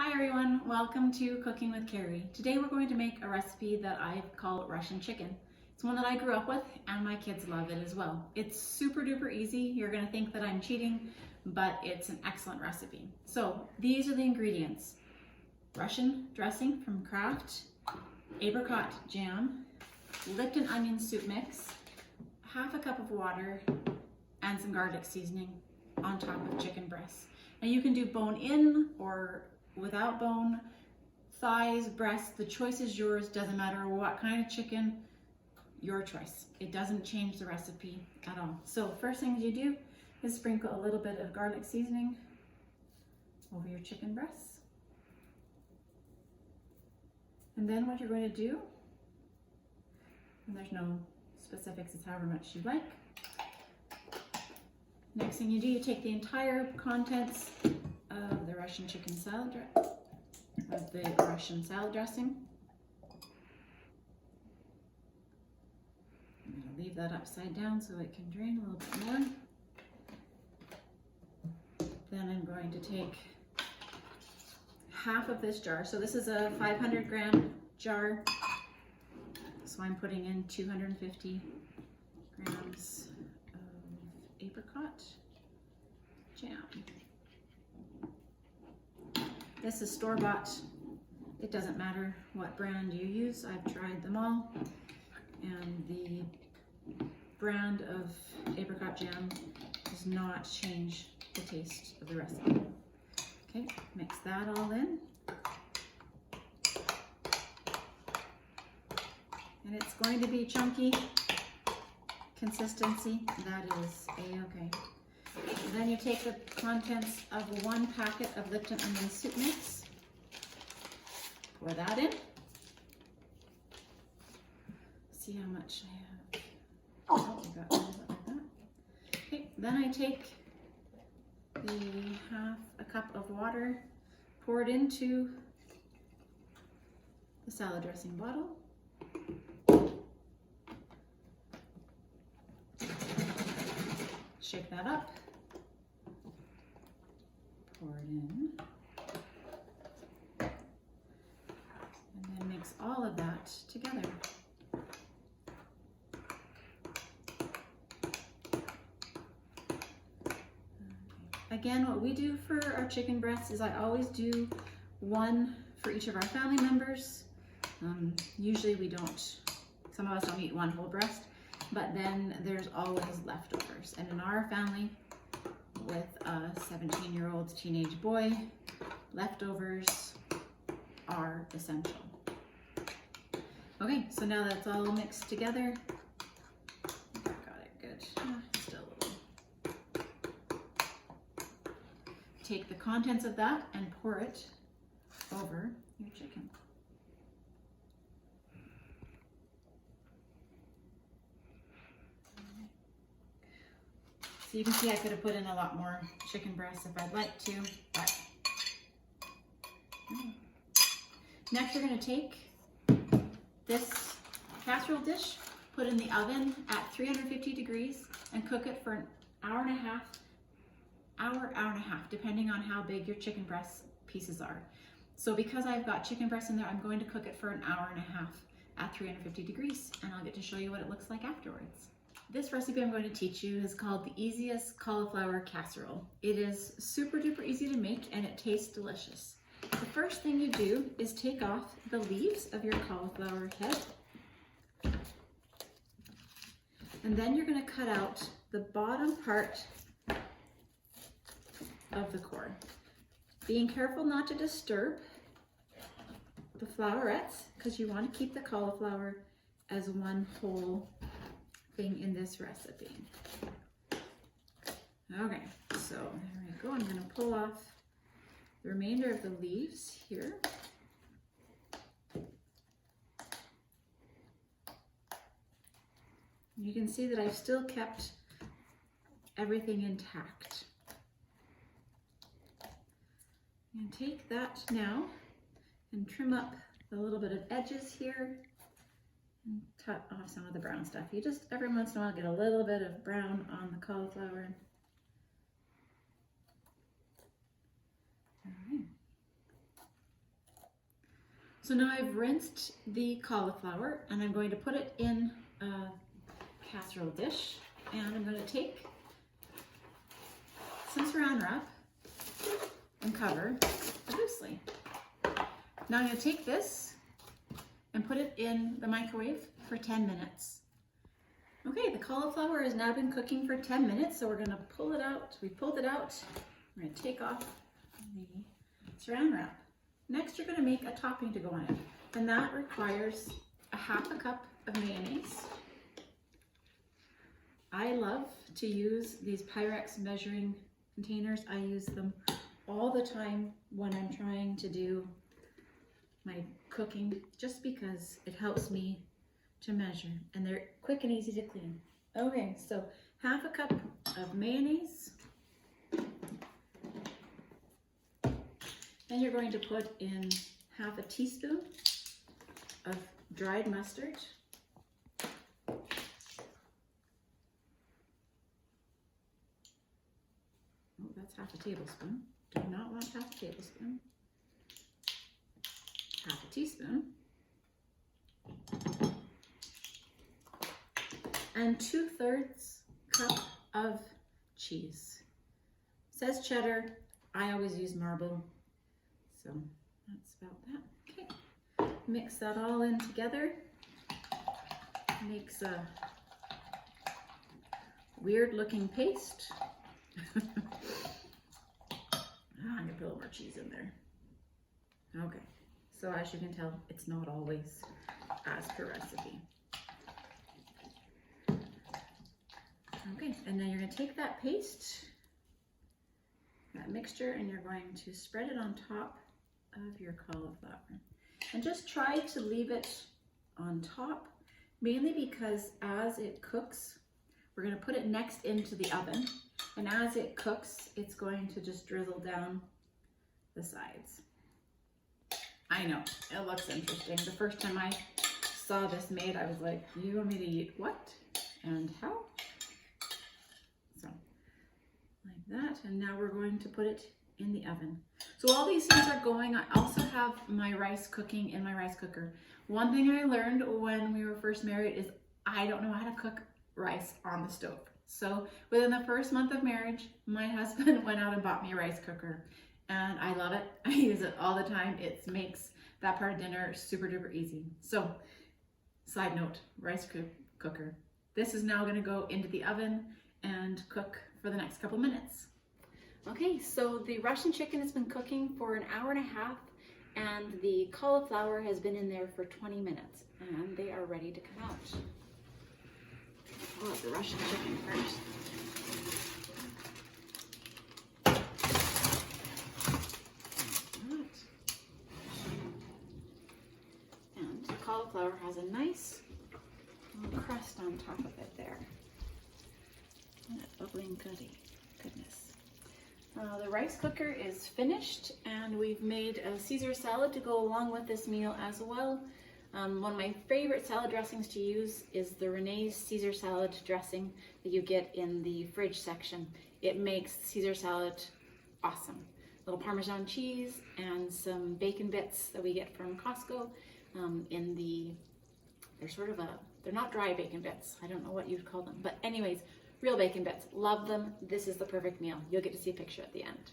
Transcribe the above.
Hi everyone, welcome to Cooking with Keri. Today we're going to make a recipe that I call Russian chicken. It's one that I grew up with and my kids love it as well. It's super duper easy. You're going to think that I'm cheating, but it's an excellent recipe. So these are the ingredients. Russian dressing from Kraft, Apricot Jam, Lipton onion soup mix, half a cup of water, and some garlic seasoning on top of chicken breasts. Now you can do bone in or without bone, thighs, breasts, the choice is yours. Doesn't matter what kind of chicken, your choice. It doesn't change the recipe at all. So first thing you do is sprinkle a little bit of garlic seasoning over your chicken breasts. And then what you're going to do, and there's no specifics, it's however much you like. Next thing you do, you take the entire contents of the Russian salad dressing. I'm going to leave that upside down so it can drain a little bit more. Then I'm going to take half of this jar. So this is a 500 gram jar. So I'm putting in 250 grams of apricot jam. This is store-bought. It doesn't matter what brand you use. I've tried them all. And the brand of apricot jam does not change the taste of the recipe. Okay, mix that all in. And it's going to be chunky consistency. That is a-okay. Then you take the contents of 1 packet of Lipton onion soup mix, pour that in. See how much I have. Oh, I got rid of it like that. Okay, then I take the half a cup of water, pour it into the salad dressing bottle. Shake that up. Pour it in, and then mix all of that together. Again, what we do for our chicken breasts is I always do 1 for each of our family members. Usually we don't, some of us don't eat 1 whole breast, but then there's always leftovers. And in our family, with a 17-year-old teenage boy, leftovers are essential. Okay, so now that's all mixed together. I got it good. Still a little. Take the contents of that and pour it over your chicken. So you can see I could have put in a lot more chicken breasts if I'd like to, but next you're going to take this casserole dish, put in the oven at 350 degrees and cook it for an hour and a half, depending on how big your chicken breast pieces are. So because I've got chicken breasts in there, I'm going to cook it for an hour and a half at 350 degrees, and I'll get to show you what it looks like afterwards. This recipe I'm going to teach you is called the easiest cauliflower casserole. It is super duper easy to make and it tastes delicious. The first thing you do is take off the leaves of your cauliflower head. And then you're going to cut out the bottom part of the core. Being careful not to disturb the flowerets because you want to keep the cauliflower as one whole thing in this recipe. Okay, so there we go. I'm going to pull off the remainder of the leaves here. You can see that I've still kept everything intact. And take that now and trim up the little bit of edges here and cut off some of the brown stuff. You just every once in a while get a little bit of brown on the cauliflower. All right. So now I've rinsed the cauliflower and I'm going to put it in a casserole dish, and I'm going to take some saran wrap and cover loosely. Now I'm going to take this and put it in the microwave for 10 minutes. Okay, the cauliflower has now been cooking for 10 minutes, so we're going to pull it out. We pulled it out. We're going to take off the saran wrap. Next, you're going to make a topping to go on it, and that requires a half a cup of mayonnaise. I love to use these Pyrex measuring containers. I use them all the time when I'm trying to do my cooking, just because it helps me to measure, and they're quick and easy to clean. Okay, so half a cup of mayonnaise. Then you're going to put in half a teaspoon of dried mustard. Oh, that's half a tablespoon. Do not want half a tablespoon. Half a teaspoon. And 2/3 cup of cheese. It says cheddar. I always use marble. So that's about that. Okay, mix that all in together. Makes a weird looking paste. I'm gonna put a little more cheese in there. Okay, so as you can tell, it's not always as per recipe. Okay, and then you're gonna take that paste, that mixture, and you're going to spread it on top of your cauliflower. And just try to leave it on top, mainly because as it cooks, we're going to put it next into the oven, and as it cooks, it's going to just drizzle down the sides. I know, it looks interesting. The first time I saw this made, I was like, you want me to eat what and how? So, like that, and now we're going to put it in the oven. So while these things are going, I also have my rice cooking in my rice cooker. One thing I learned when we were first married is I don't know how to cook rice on the stove. So within the first month of marriage, my husband went out and bought me a rice cooker, and I love it. I use it all the time. It makes that part of dinner super duper easy. So side note, rice cooker. This is now gonna go into the oven and cook for the next couple minutes. Okay, so the Russian chicken has been cooking for an hour and a half, and the cauliflower has been in there for 20 minutes, and they are ready to come out. Pull out the Russian chicken first. And the cauliflower has a nice little crust on top of it there. And that bubbling goodness. The rice cooker is finished, and we've made a Caesar salad to go along with this meal as well. One of my favorite salad dressings to use is the Renee's Caesar salad dressing that you get in the fridge section. It makes Caesar salad awesome. A little Parmesan cheese and some bacon bits that we get from Costco. They're not dry bacon bits. I don't know what you'd call them, but anyways, real bacon bits. Love them. This is the perfect meal. You'll get to see a picture at the end.